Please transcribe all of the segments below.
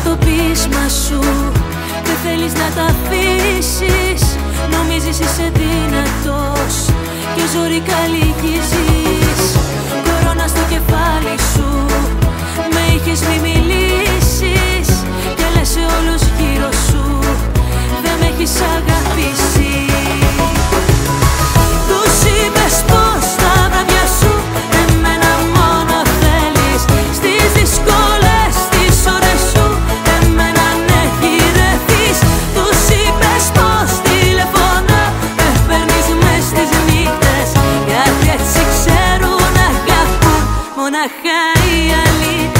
το πείσμα σου δεν θέλεις να τα αφήσεις. Νομίζεις είσαι δυνατός και ζωρικά λυγίζεις. Κορώνα στο κεφάλι σου, με είχες μη μιλήσεις. Και λες σε όλους γύρω σου, δεν με έχεις αγαπήσει. Τους είπες πως τα βράδια σου εμένα μόνο θέλεις. Στις δύσκολες τις ώρες σου εμένα ναι γυρεύεις. Τους είπες πως τηλεφωνώ με παίρνεις μες στις νύχτες. Γιατί έτσι ξέρουν να αγαπούν μοναχά οι αλήτες.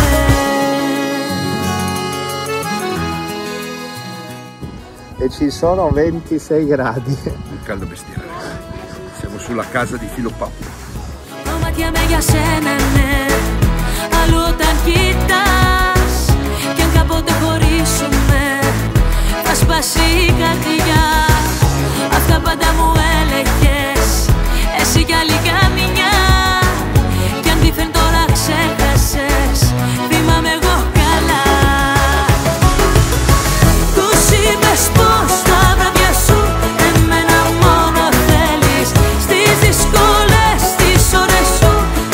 E ci sono 26 gradi. Un caldo bestiale, ragazzi. Siamo sulla casa di Filo Pappo. Τα μάτια με για σένα ναι, αλλού όταν κοιτάς. Κι αν κάποτε χωρίσουμε θα σπάσει η καρδιά. Αυτά πάντα μου έλεγες, εσύ κι άλλη καμιά. Κι αν δίθεν τώρα ξέχασες, θυμάμαι εγώ καλά. Τους είπες πως τα βράδια σου εμένα μόνο θέλεις. Στις δύσκολες τις ώρες σου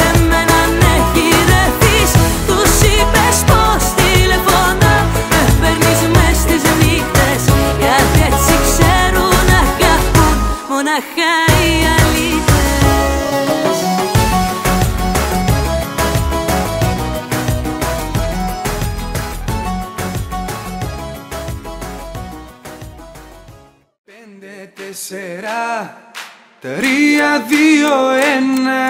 εμένα ναι γυρεύεις. Τους είπες πως τηλεφωνώ με παίρνεις μες στις νύχτες. Γιατί έτσι ξέρουν να αγαπούν μοναχά οι αλήτες. Πέντε, τέσσερα, τρία, δύο, ένα.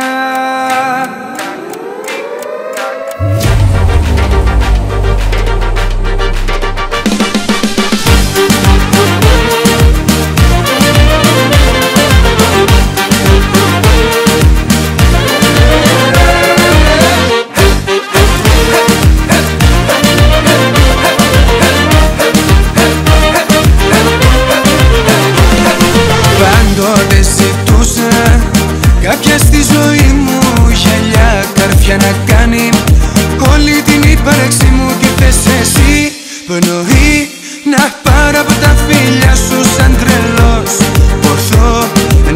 Πάντοτε ζητούσα κάποια στη ζωή μου γυαλιά, καρφιά να κάνει όλη την ύπαρξη μου. Τι θες εσύ, πνοή να πάρω από τα φίλια σου σαν τρελός. Ποθώ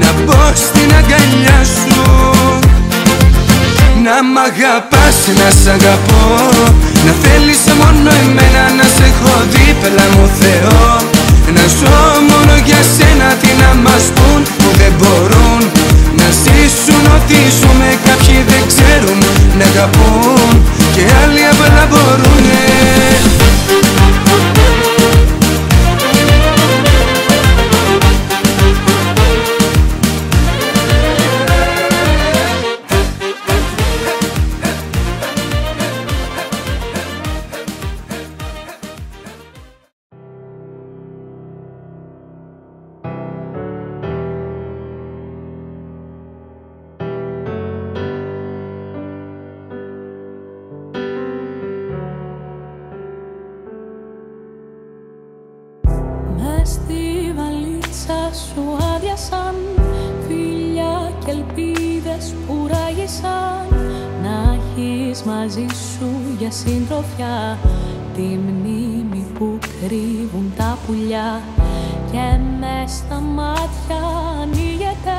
να μπω στην αγκαλιά σου. Να μ' αγαπάς, να σ' αγαπώ. Να θέλεις μόνο εμένα, να σε έχω δίπλα μου Θεό. Να ζω μόνο για σένα, τι να μας πουν που δεν μπορούν να ζήσουν ό,τι ζούμε. Κάποιοι δεν ξέρουν να αγαπούν και άλλοι απλά μπορούνε. Στη βαλίτσα σου άδειασαν φιλιά και ελπίδες που ράγισαν. Να έχεις μαζί σου για συντροφιά τη μνήμη που κρύβουν τα πουλιά. Και μες στα μάτια ανοίγεται